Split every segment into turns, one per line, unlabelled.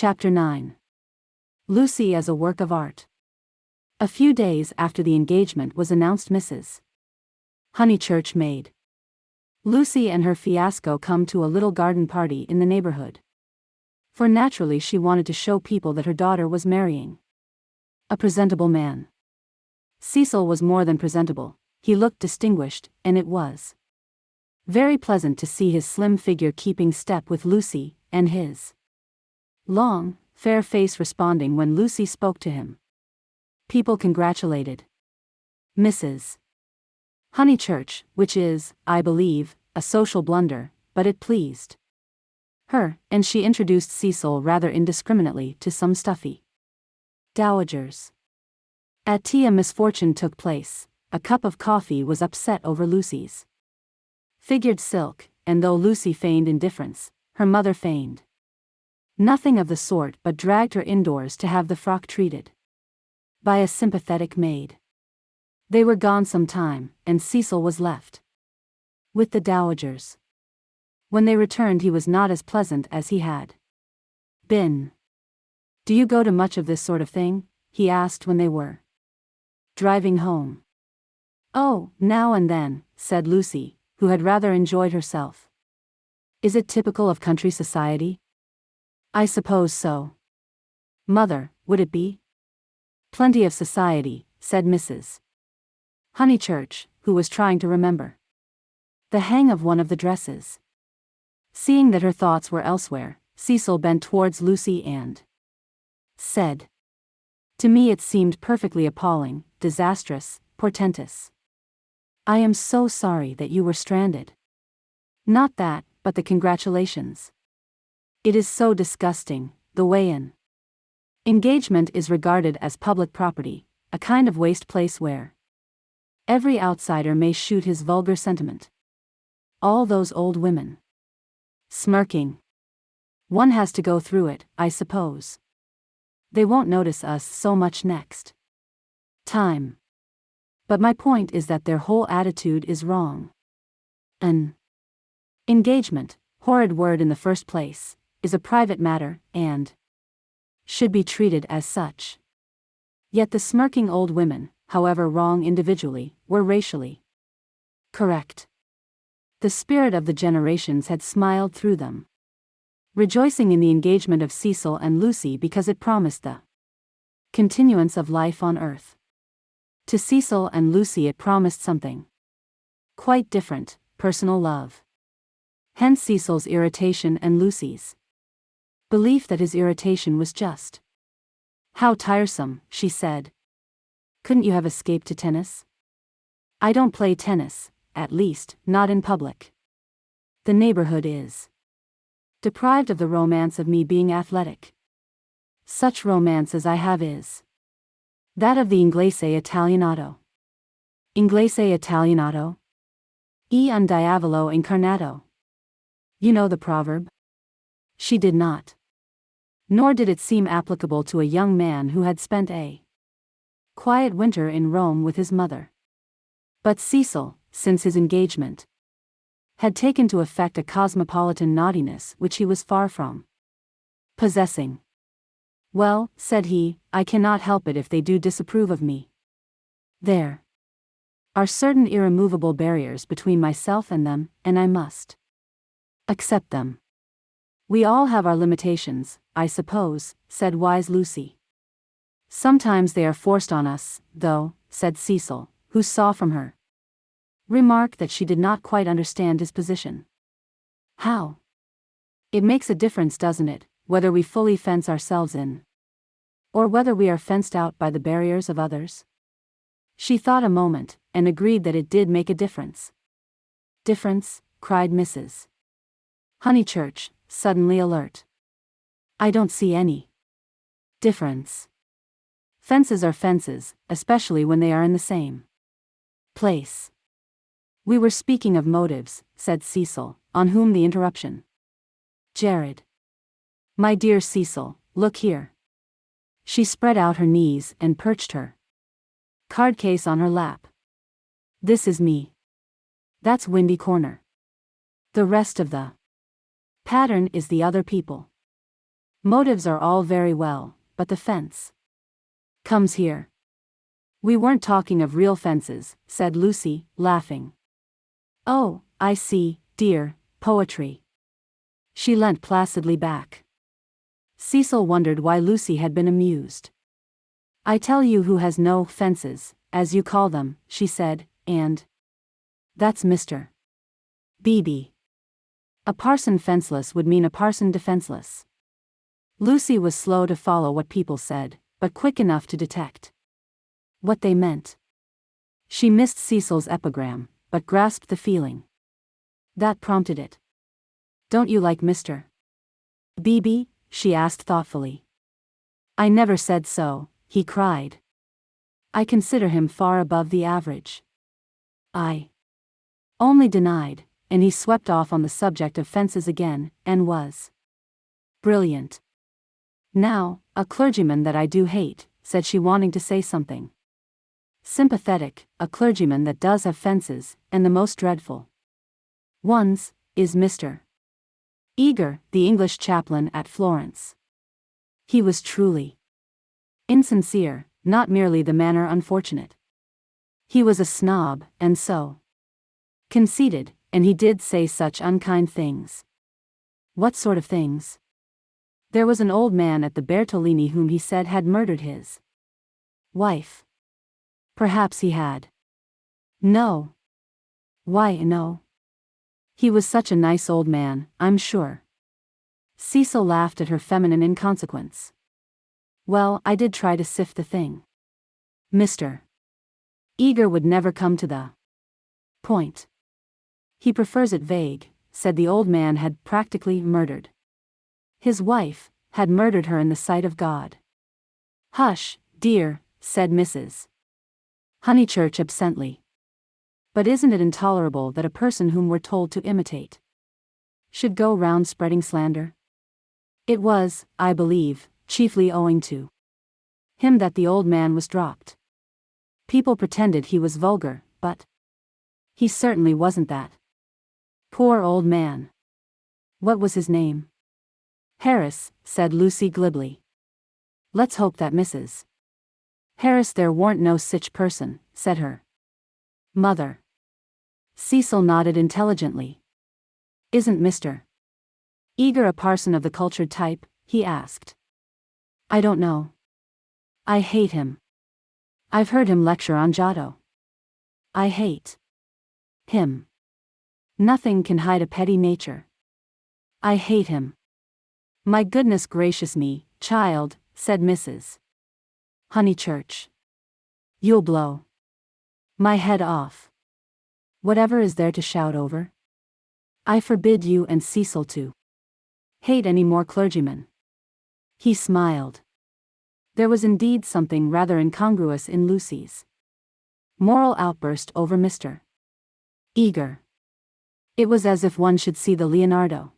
Chapter 9. Lucy as a work of art. A few days after the engagement was announced, Mrs. Honeychurch made Lucy and her fiancé come to a little garden party in the neighborhood. For naturally she wanted to show people that her daughter was marrying a presentable man. Cecil was more than presentable, he looked distinguished, and it was very pleasant to see his slim figure keeping step with Lucy, and his long, fair face responding when Lucy spoke to him. People congratulated Mrs. Honeychurch, which is, I believe, a social blunder, but it pleased her, and she introduced Cecil rather indiscriminately to some stuffy dowagers. At tea a misfortune took place. A cup of coffee was upset over Lucy's figured silk, and though Lucy feigned indifference, her mother feigned nothing of the sort but dragged her indoors to have the frock treated by a sympathetic maid. They were gone some time, and Cecil was left with the dowagers. When they returned he was not as pleasant as he had been. "Do you go to much of this sort of thing?" he asked when they were driving home. "Oh, now and then," said Lucy, who had rather enjoyed herself. "Is it typical of country society?" "I suppose so." "Mother, would it be?" "Plenty of society," said Mrs. Honeychurch, who was trying to remember the hang of one of the dresses. Seeing that her thoughts were elsewhere, Cecil bent towards Lucy and said, "To me it seemed perfectly appalling, disastrous, portentous. I am so sorry that you were stranded. Not that, but the congratulations. It is so disgusting, the way an engagement is regarded as public property, a kind of waste place where every outsider may shoot his vulgar sentiment. All those old women smirking. One has to go through it, I suppose. They won't notice us so much next time. But my point is that their whole attitude is wrong. An engagement, horrid word in the first place, is a private matter, and should be treated as such. Yet the smirking old women, however wrong individually, were racially correct. The spirit of the generations had smiled through them, rejoicing in the engagement of Cecil and Lucy because it promised the continuance of life on earth. To Cecil and Lucy it promised something quite different, personal love. Hence Cecil's irritation and Lucy's belief that his irritation was just. "How tiresome," she said. "Couldn't you have escaped to tennis?" "I don't play tennis, at least, not in public. The neighborhood is deprived of the romance of me being athletic. Such romance as I have is that of the inglese italianato." "Inglese italianato? E un diavolo incarnato. You know the proverb?" She did not. Nor did it seem applicable to a young man who had spent a quiet winter in Rome with his mother. But Cecil, since his engagement, had taken to affect a cosmopolitan naughtiness which he was far from possessing. "Well," said he, "I cannot help it if they do disapprove of me. There are certain irremovable barriers between myself and them, and I must accept them." "We all have our limitations, I suppose," said wise Lucy. "Sometimes they are forced on us, though," said Cecil, who saw from her remark that she did not quite understand his position. "How?" "It makes a difference, doesn't it, whether we fully fence ourselves in, or whether we are fenced out by the barriers of others?" She thought a moment, and agreed that it did make a difference. "Difference?" cried Mrs. Honeychurch, suddenly alert. "I don't see any difference. Fences are fences, especially when they are in the same place." "We were speaking of motives," said Cecil, on whom the interruption jarred. "My dear Cecil, look here." She spread out her knees and perched her card case on her lap. "This is me. That's Windy Corner. The rest of the pattern is the other people. Motives are all very well, but the fence comes here. We weren't talking of real fences, said Lucy, laughing. Oh, I see, dear, poetry. She leant placidly back. Cecil wondered why Lucy had been amused. I tell you who has no fences, as you call them, she said, and that's Mr. Beebe. A parson fenceless would mean a parson defenseless. Lucy was slow to follow what people said, but quick enough to detect what they meant. She missed Cecil's epigram, but grasped the feeling that prompted it. Don't you like Mr. Beebe? She asked thoughtfully. I never said so, he cried. I consider him far above the average. I only denied, and he swept off on the subject of fences again, and was brilliant. Now, a clergyman that I do hate, said she, wanting to say something sympathetic, a clergyman that does have fences, and the most dreadful ones, is Mr. Eager, the English chaplain at Florence. He was truly insincere, not merely the manner unfortunate. He was a snob, and so conceited, and he did say such unkind things. What sort of things? There was an old man at the Bertolini whom he said had murdered his wife. Perhaps he had. No. Why, no. He was such a nice old man, I'm sure. Cecil laughed at her feminine inconsequence. Well, I did try to sift the thing. Mr. Eager would never come to the point. He prefers it vague, said the old man had practically murdered his wife, had murdered her in the sight of God. Hush, dear, said Mrs. Honeychurch absently. But isn't it intolerable that a person whom we're told to imitate should go round spreading slander? It was, I believe, chiefly owing to him that the old man was dropped. People pretended he was vulgar, but he certainly wasn't that. Poor old man. What was his name? Harris, said Lucy glibly. Let's hope that Mrs. Harris there warn't no sich person, said her mother. Cecil nodded intelligently. Isn't Mr. Eager a parson of the cultured type? He asked. I don't know. I hate him. I've heard him lecture on Giotto. I hate him. Nothing can hide a petty nature. I hate him. My goodness gracious me, child, said Mrs. Honeychurch. You'll blow my head off. Whatever is there to shout over? I forbid you and Cecil to hate any more clergymen. He smiled. There was indeed something rather incongruous in Lucy's moral outburst over Mr. Eager. It was as if one should see the Leonardo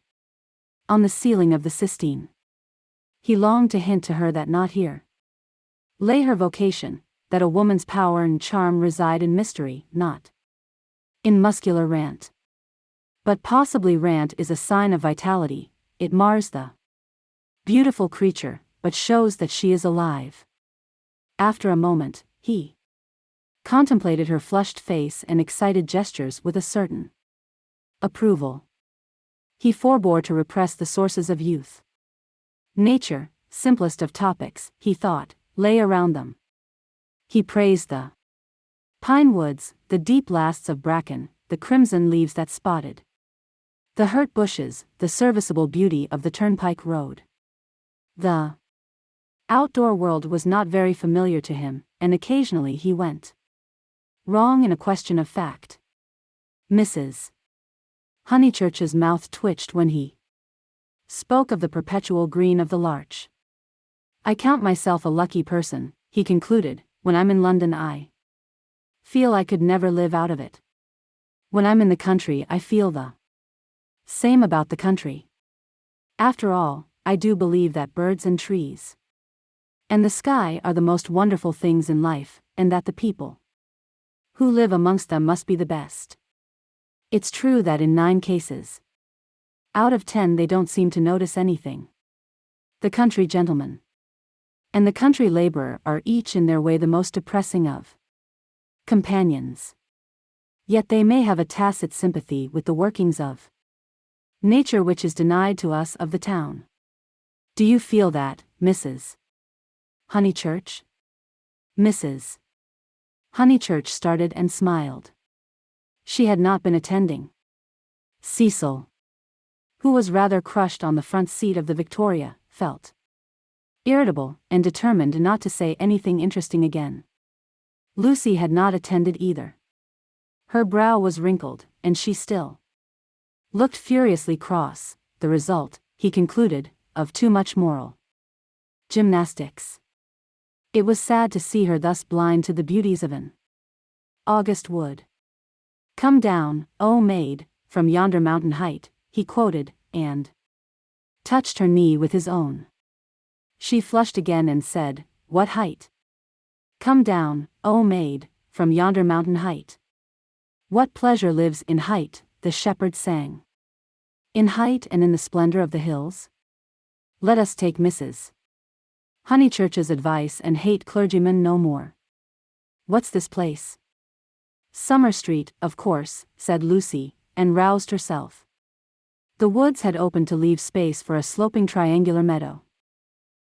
on the ceiling of the Sistine. He longed to hint to her that not here lay her vocation, that a woman's power and charm reside in mystery, not in muscular rant. But possibly rant is a sign of vitality, it mars the beautiful creature, but shows that she is alive. After a moment, he contemplated her flushed face and excited gestures with a certain approval. He forbore to repress the sources of youth. Nature, simplest of topics, he thought, lay around them. He praised the pine woods, the deep lasts of bracken, the crimson leaves that spotted the hurt bushes, the serviceable beauty of the turnpike road. The outdoor world was not very familiar to him, and occasionally he went wrong in a question of fact. Mrs. Honeychurch's mouth twitched when he spoke of the perpetual green of the larch. I count myself a lucky person, he concluded. When I'm in London I feel I could never live out of it. When I'm in the country I feel the same about the country. After all, I do believe that birds and trees and the sky are the most wonderful things in life, and that the people who live amongst them must be the best. It's true that in 9 cases out of 10 they don't seem to notice anything. the country gentleman, and the country laborer are each in their way the most depressing of companions. Yet they may have a tacit sympathy with the workings of nature which is denied to us of the town. Do you feel that, Mrs. Honeychurch? Mrs. Honeychurch started and smiled. She had not been attending. Cecil, who was rather crushed on the front seat of the Victoria, felt irritable and determined not to say anything interesting again. Lucy had not attended either. Her brow was wrinkled, and she still looked furiously cross, the result, he concluded, of too much moral gymnastics. It was sad to see her thus blind to the beauties of an August wood. "Come down, O maid, from yonder mountain height," he quoted, and touched her knee with his own. She flushed again and said, "What height?" "Come down, O maid, from yonder mountain height." "What pleasure lives in height?" the shepherd sang. "In height and in the splendor of the hills? Let us take Mrs. Honeychurch's advice and hate clergymen no more. What's this place?" "Summer Street, of course," said Lucy, and roused herself. The woods had opened to leave space for a sloping triangular meadow.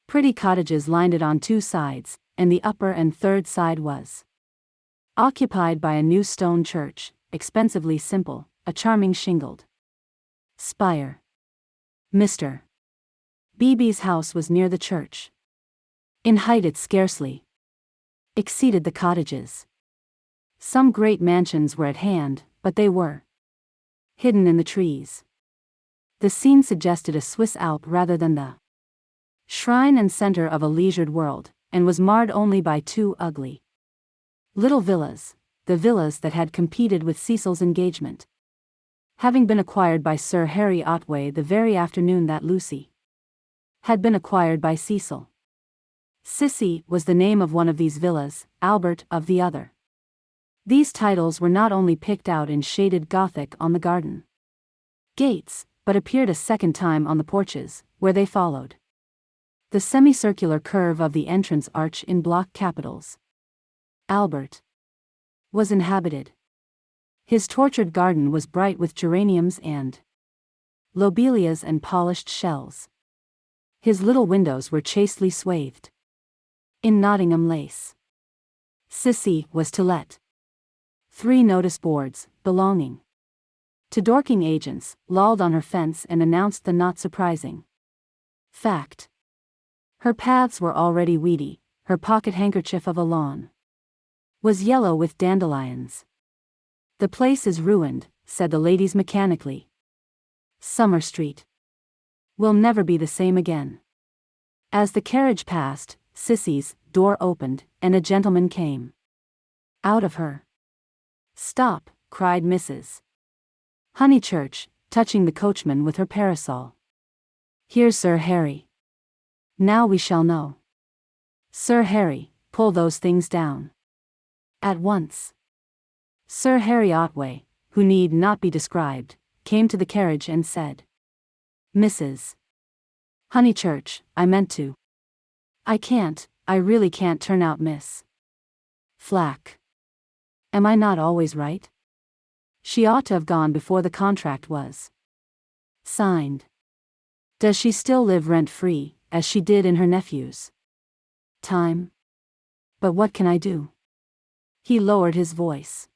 Pretty cottages lined it on two sides, and the upper and third side was occupied by a new stone church, expensively simple, a charming shingled spire. Mr. Beebe's house was near the church. In height it scarcely exceeded the cottages. Some great mansions were at hand, but they were hidden in the trees. The scene suggested a Swiss Alp rather than the shrine and center of a leisured world, and was marred only by two ugly little villas, the villas that had competed with Cecil's engagement, having been acquired by Sir Harry Otway the very afternoon that Lucy had been acquired by Cecil. Sissy was the name of one of these villas, Albert of the other. These titles were not only picked out in shaded Gothic on the garden gates, but appeared a second time on the porches, where they followed the semicircular curve of the entrance arch in block capitals. Albert was inhabited. His tortured garden was bright with geraniums and lobelias and polished shells. His little windows were chastely swathed in Nottingham lace. Sissy was to let. 3 notice boards, belonging to Dorking agents, lolled on her fence and announced the not surprising fact. Her paths were already weedy, her pocket handkerchief of a lawn was yellow with dandelions. "The place is ruined," said the ladies mechanically. "Summer Street will never be the same again." As the carriage passed, Sissy's door opened, and a gentleman came out of her. "Stop," cried Mrs. Honeychurch, touching the coachman with her parasol. "Here's Sir Harry. Now we shall know. Sir Harry, pull those things down at once." Sir Harry Otway, who need not be described, came to the carriage and said, "Mrs. Honeychurch, I meant to. I really can't turn out Miss Flack. Am I not always right? She ought to have gone before the contract was signed. Does she still live rent-free, as she did in her nephew's time? But what can I do?" He lowered his voice.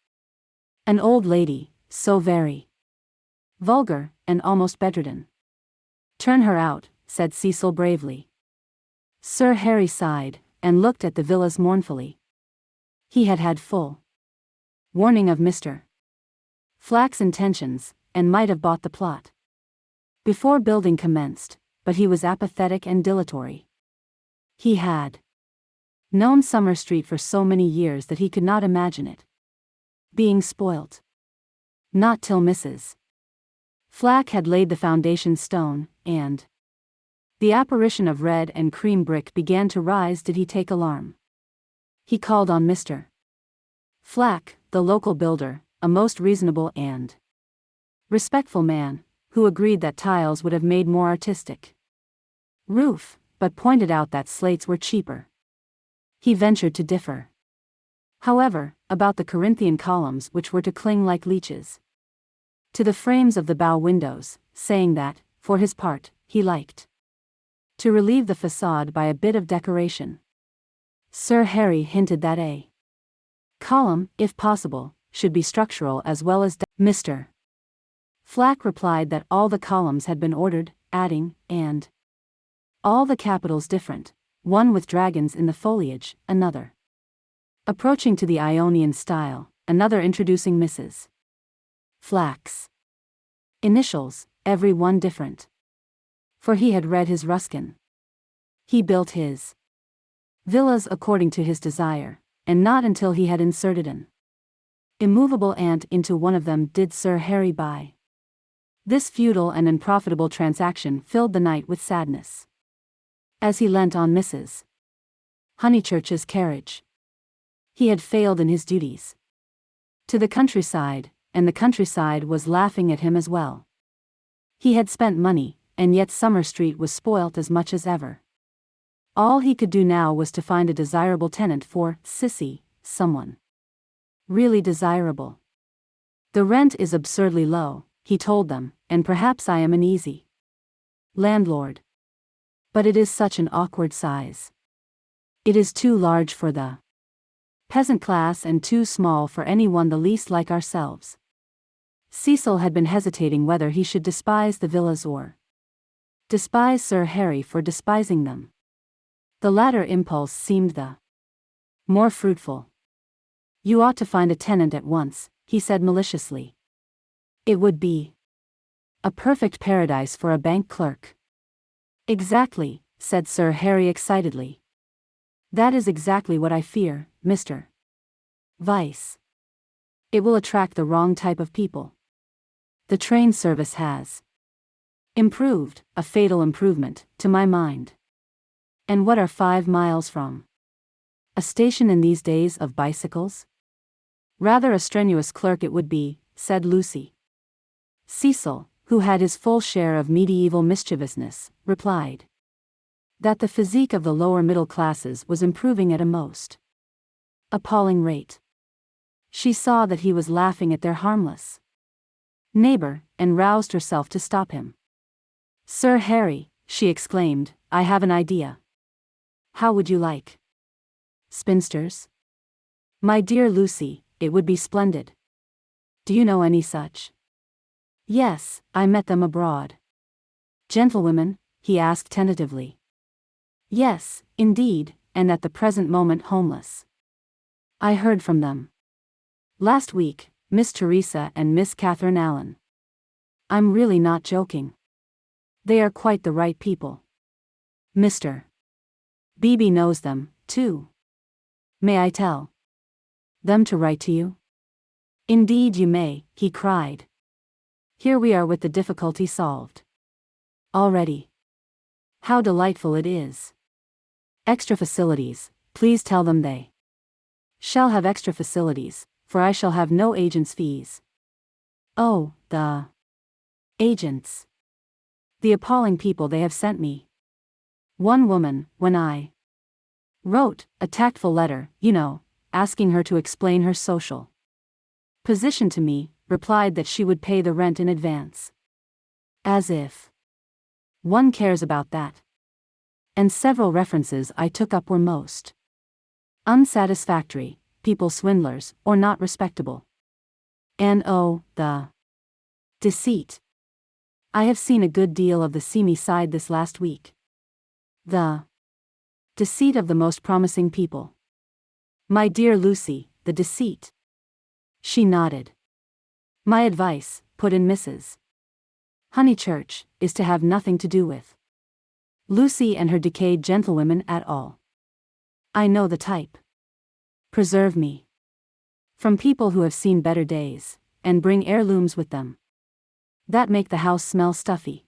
"An old lady, so very vulgar, and almost bedridden." "Turn her out," said Cecil bravely. Sir Harry sighed, and looked at the villas mournfully. He had had full warning of Mr. Flack's intentions, and might have bought the plot before building commenced, but he was apathetic and dilatory. He had known Summer Street for so many years that he could not imagine it being spoilt. Not till Mrs. Flack had laid the foundation stone, and the apparition of red and cream brick began to rise did he take alarm. He called on Mr. Flack, the local builder, a most reasonable and respectful man, who agreed that tiles would have made more artistic roof, but pointed out that slates were cheaper. He ventured to differ, however, about the Corinthian columns which were to cling like leeches to the frames of the bow windows, saying that, for his part, he liked to relieve the facade by a bit of decoration. Sir Harry hinted that a column, if possible, should be structural as well as Mr. Flack replied that all the columns had been ordered, adding, and all the capitals different, one with dragons in the foliage, another approaching to the Ionian style, another introducing Mrs. Flack's initials, every one different. For he had read his Ruskin. He built his villas according to his desire, and not until he had inserted an immovable ant into one of them did Sir Harry buy. This futile and unprofitable transaction filled the night with sadness, as he leant on Mrs. Honeychurch's carriage. He had failed in his duties to the countryside, and the countryside was laughing at him as well. He had spent money, and yet Summer Street was spoilt as much as ever. All he could do now was to find a desirable tenant for Sissy, someone really desirable. The rent is absurdly low, he told them, and perhaps I am an easy landlord. But it is such an awkward size. It is too large for the peasant class and too small for anyone the least like ourselves. Cecil had been hesitating whether he should despise the villas or despise Sir Harry for despising them. The latter impulse seemed the more fruitful. You ought to find a tenant at once, he said maliciously. It would be a perfect paradise for a bank clerk. Exactly, said Sir Harry excitedly. That is exactly what I fear, Mr. Vice. It will attract the wrong type of people. The train service has improved, a fatal improvement, to my mind. And what are 5 miles from a station in these days of bicycles? Rather a strenuous clerk it would be, said Lucy. Cecil, who had his full share of medieval mischievousness, replied that the physique of the lower middle classes was improving at a most appalling rate. She saw that he was laughing at their harmless neighbor, and roused herself to stop him. Sir Harry, she exclaimed, I have an idea. How would you like spinsters? My dear Lucy, it would be splendid. Do you know any such? Yes, I met them abroad. Gentlewomen? He asked tentatively. Yes, indeed, and at the present moment homeless. I heard from them last week, Miss Teresa and Miss Catherine Allen. I'm really not joking. They are quite the right people. Mr. Beebe knows them, too. May I tell them to write to you? Indeed you may, he cried. Here we are with the difficulty solved already. How delightful it is. Extra facilities, please tell them they shall have extra facilities, for I shall have no agent's fees. Oh, the agents. The appalling people they have sent me. One woman, when I wrote a tactful letter, you know, asking her to explain her social position to me, replied that she would pay the rent in advance. As if one cares about that. And several references I took up were most unsatisfactory, people swindlers, or not respectable. And oh, the deceit. I have seen a good deal of the seamy side this last week. The deceit of the most promising people. My dear Lucy, the deceit. She nodded. My advice, put in Mrs. Honeychurch, is to have nothing to do with Lucy and her decayed gentlewomen at all. I know the type. Preserve me from people who have seen better days, and bring heirlooms with them that make the house smell stuffy.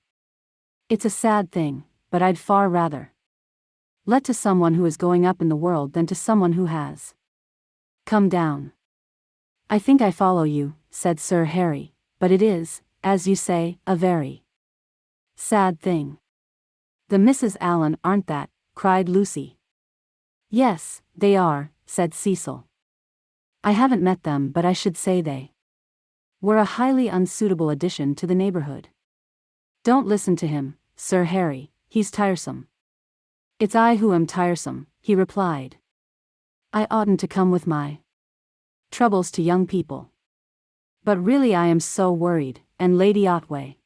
It's a sad thing, but I'd far rather let to someone who is going up in the world than to someone who has come down. I think I follow you, said Sir Harry, but it is, as you say, a very sad thing. The Mrs. Allen aren't that, cried Lucy. Yes, they are, said Cecil. I haven't met them, but I should say they were a highly unsuitable addition to the neighborhood. Don't listen to him, Sir Harry, he's tiresome. It's I who am tiresome, he replied. I oughtn't to come with my troubles to young people. But really I am so worried, and Lady Otway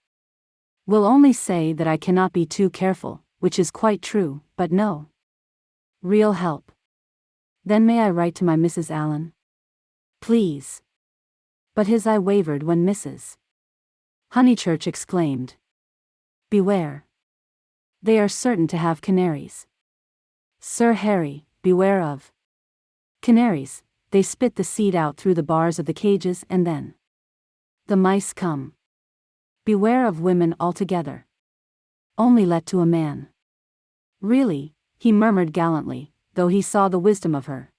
will only say that I cannot be too careful, which is quite true, but no real help. Then may I write to my Mrs. Allen? Please. But his eye wavered when Mrs. Honeychurch exclaimed. Beware. They are certain to have canaries. Sir Harry, beware of canaries. They spit the seed out through the bars of the cages and then the mice come. Beware of women altogether. Only let to a man. Really, he murmured gallantly, though he saw the wisdom of her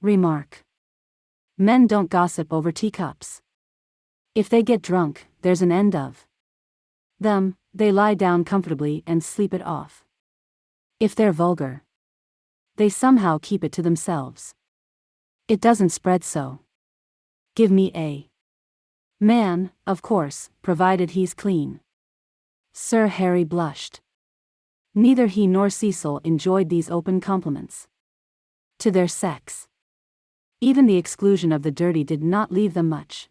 remark. Men don't gossip over teacups. If they get drunk, there's an end of them, they lie down comfortably and sleep it off. If they're vulgar, they somehow keep it to themselves. It doesn't spread so. Give me a man, of course, provided he's clean. Sir Harry blushed. Neither he nor Cecil enjoyed these open compliments to their sex. Even the exclusion of the dirty did not leave them much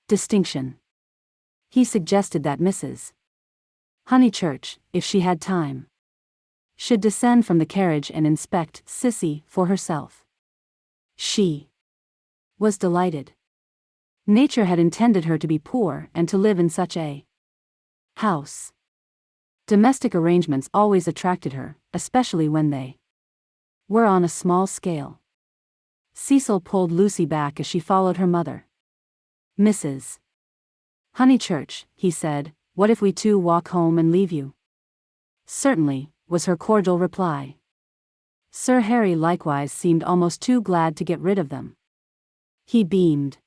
distinction. He suggested that Mrs. Honeychurch, if she had time, should descend from the carriage and inspect Sissy for herself. She was delighted. Nature had intended her to be poor and to live in such a house. Domestic arrangements always attracted her, especially when they were on a small scale. Cecil pulled Lucy back as she followed her mother. Mrs. Honeychurch, he said, what if we two walk home and leave you? Certainly, was her cordial reply. Sir Harry likewise seemed almost too glad to get rid of them. He beamed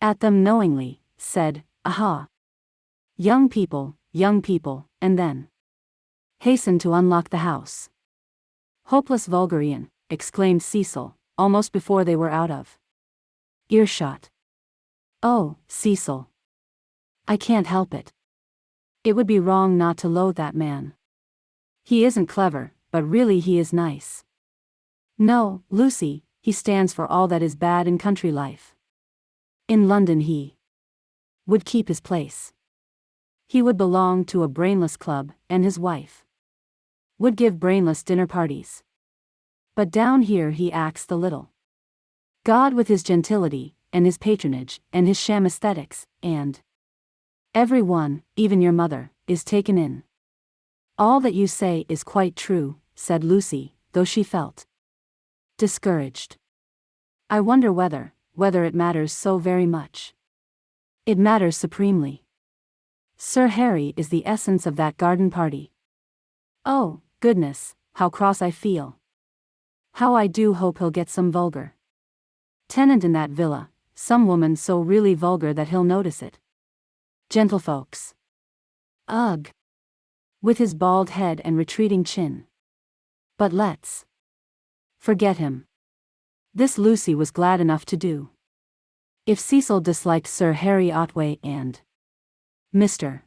at them knowingly, said, aha! Young people, and then hastened to unlock the house. Hopeless vulgarian, exclaimed Cecil, almost before they were out of earshot. Oh, Cecil. I can't help it. It would be wrong not to loathe that man. He isn't clever, but really he is nice. No, Lucy, he stands for all that is bad in country life. In London he would keep his place. He would belong to a brainless club, and his wife would give brainless dinner parties. But down here he acts the little god with his gentility, and his patronage, and his sham aesthetics, and every one, even your mother, is taken in. All that you say is quite true, said Lucy, though she felt discouraged. I wonder whether it matters so very much. It matters supremely. Sir Harry is the essence of that garden party. Oh, goodness, how cross I feel. How I do hope he'll get some vulgar tenant in that villa, some woman so really vulgar that he'll notice it. Gentlefolks. Ugh. With his bald head and retreating chin. But let's forget him. This Lucy was glad enough to do. If Cecil disliked Sir Harry Otway and Mr.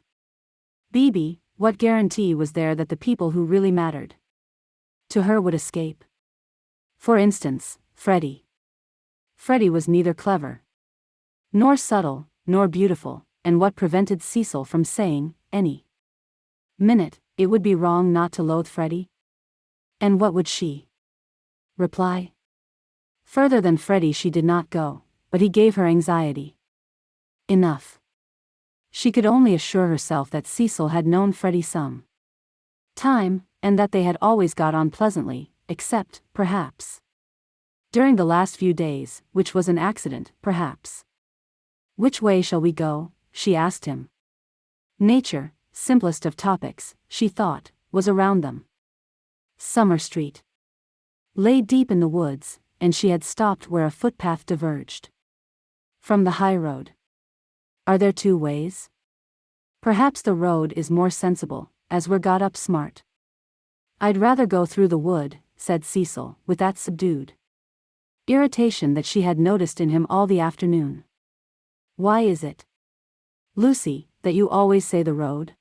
Beebe, what guarantee was there that the people who really mattered to her would escape? For instance, Freddie. Freddie was neither clever, nor subtle, nor beautiful, and what prevented Cecil from saying, any minute, it would be wrong not to loathe Freddie? And what would she reply? Further than Freddie she did not go, but he gave her anxiety enough. She could only assure herself that Cecil had known Freddie some time, and that they had always got on pleasantly, except, perhaps, during the last few days, which was an accident, perhaps. Which way shall we go? She asked him. Nature, simplest of topics, she thought, was around them. Summer Street lay deep in the woods, and she had stopped where a footpath diverged from the high road. Are there two ways? Perhaps the road is more sensible, as we're got up smart. I'd rather go through the wood, said Cecil, with that subdued irritation that she had noticed in him all the afternoon. Why is it, Lucy, that you always say the road?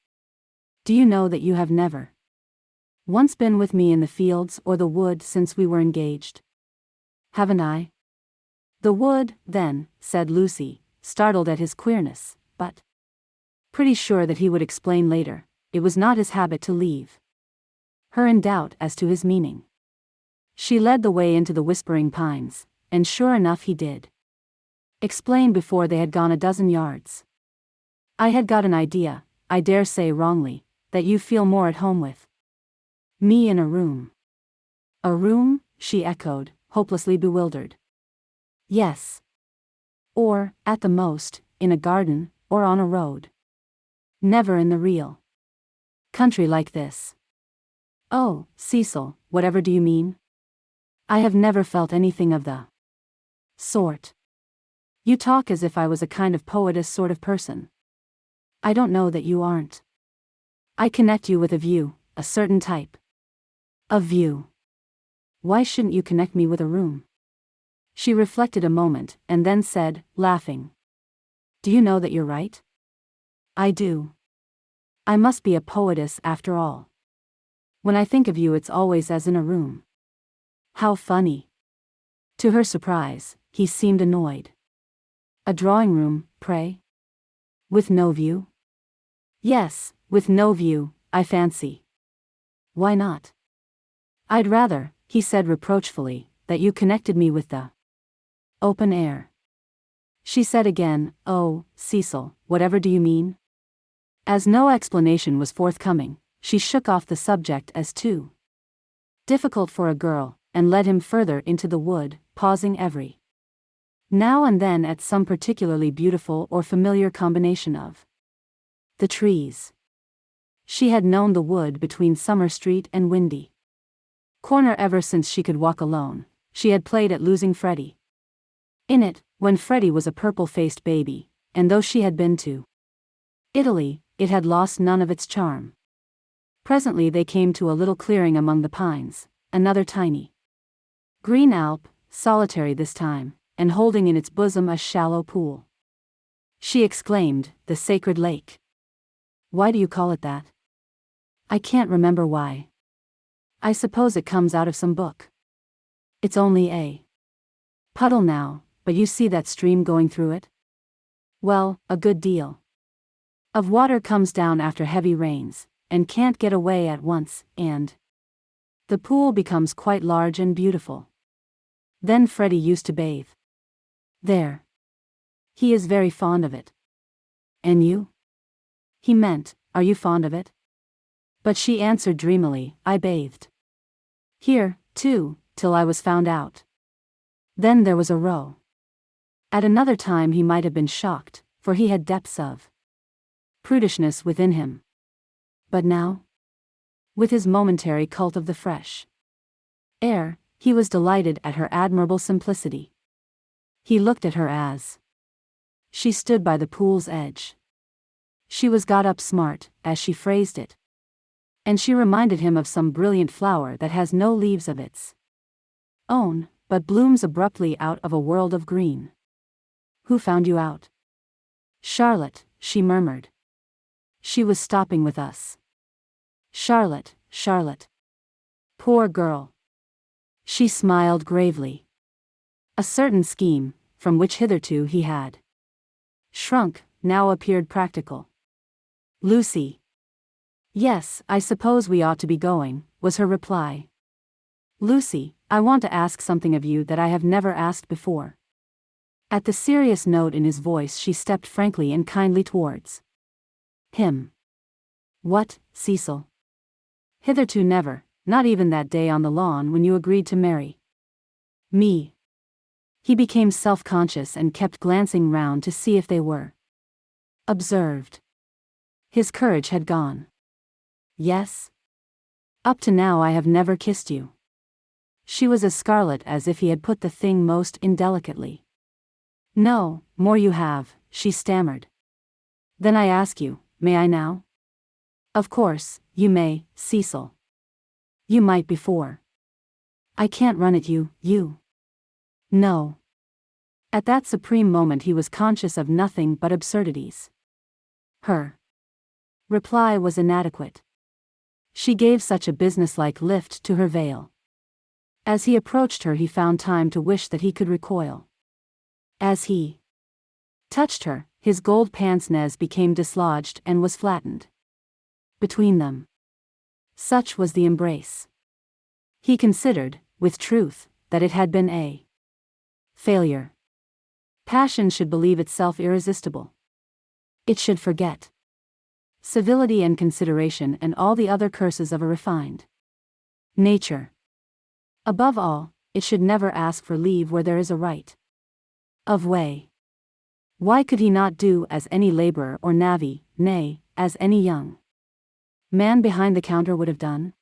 Do you know that you have never once been with me in the fields or the wood since we were engaged? Haven't I? The wood, then, said Lucy, startled at his queerness, but pretty sure that he would explain later. It was not his habit to leave her in doubt as to his meaning. She led the way into the whispering pines, and sure enough he did explain before they had gone a dozen yards. I had got an idea, I dare say wrongly, that you feel more at home with me in a room. A room? She echoed, hopelessly bewildered. Yes. Or, at the most, in a garden, or on a road. Never in the real country like this. Oh, Cecil, whatever do you mean? I have never felt anything of the sort. You talk as if I was a kind of poetess sort of person. I don't know that you aren't. I connect you with a view, a certain type of view. Why shouldn't you connect me with a room? She reflected a moment, and then said, laughing. Do you know that you're right? I do. I must be a poetess after all. When I think of you it's always as in a room. How funny. To her surprise, he seemed annoyed. A drawing room, pray? With no view? Yes, with no view, I fancy. Why not? I'd rather, he said reproachfully, that you connected me with the open air. She said again, oh, Cecil, whatever do you mean? As no explanation was forthcoming, she shook off the subject as too difficult for a girl, and led him further into the wood, pausing every now and then at some particularly beautiful or familiar combination of the trees. She had known the wood between Summer Street and Windy Corner ever since she could walk alone. She had played at losing Freddie in it, when Freddie was a purple-faced baby, and though she had been to Italy, it had lost none of its charm. Presently they came to a little clearing among the pines, another tiny green alp, solitary this time, and holding in its bosom a shallow pool. She exclaimed, the sacred lake. Why do you call it that? I can't remember why. I suppose it comes out of some book. It's only a puddle now, but you see that stream going through it? Well, a good deal of water comes down after heavy rains, and can't get away at once, and the pool becomes quite large and beautiful. Then Freddie used to bathe there. He is very fond of it. And you? He meant, are you fond of it? But she answered dreamily, I bathed here, too, till I was found out. Then there was a row. At another time he might have been shocked, for he had depths of prudishness within him. But now, with his momentary cult of the fresh air, he was delighted at her admirable simplicity. He looked at her as she stood by the pool's edge. She was got up smart, as she phrased it. And she reminded him of some brilliant flower that has no leaves of its own, but blooms abruptly out of a world of green. Who found you out? Charlotte, she murmured. She was stopping with us. Charlotte, Charlotte. Poor girl. She smiled gravely. A certain scheme, from which hitherto he had shrunk, now appeared practical. Lucy. Yes, I suppose we ought to be going, was her reply. Lucy, I want to ask something of you that I have never asked before. At the serious note in his voice she stepped frankly and kindly towards him. What, Cecil? Hitherto never, not even that day on the lawn when you agreed to marry me. He became self-conscious and kept glancing round to see if they were observed. His courage had gone. Yes? Up to now I have never kissed you. She was as scarlet as if he had put the thing most indelicately. No, more you have, she stammered. Then I ask you, may I now? Of course, You may, Cecil. You might before. I can't run at you, you. No. At that supreme moment he was conscious of nothing but absurdities. Her reply was inadequate. She gave such a businesslike lift to her veil. As he approached her he found time to wish that he could recoil. As he touched her, his gold pince-nez became dislodged and was flattened between them. Such was the embrace. He considered, with truth, that it had been a failure. Passion should believe itself irresistible. It should forget civility and consideration and all the other curses of a refined nature. Above all, it should never ask for leave where there is a right of way. Why could he not do as any laborer or navvy, nay, as any young man behind the counter would have done?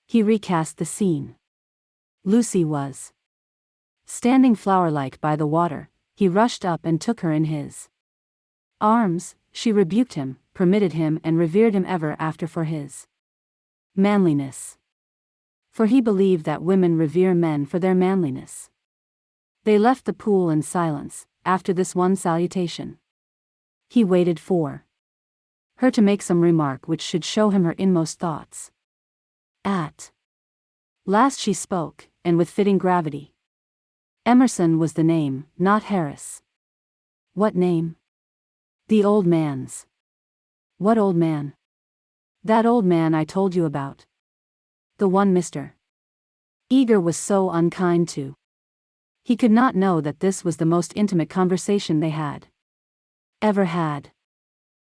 He recast the scene. Lucy was standing flower-like by the water. He rushed up and took her in his arms. She rebuked him, permitted him and revered him ever after for his manliness. For he believed that women revere men for their manliness. They left the pool in silence, after this one salutation. He waited for her to make some remark which should show him her inmost thoughts. At last she spoke, and with fitting gravity. Emerson was the name, not Harris. What name? The old man's. What old man? That old man I told you about. The one Mr. Eager was so unkind to. He could not know that this was the most intimate conversation they had ever had.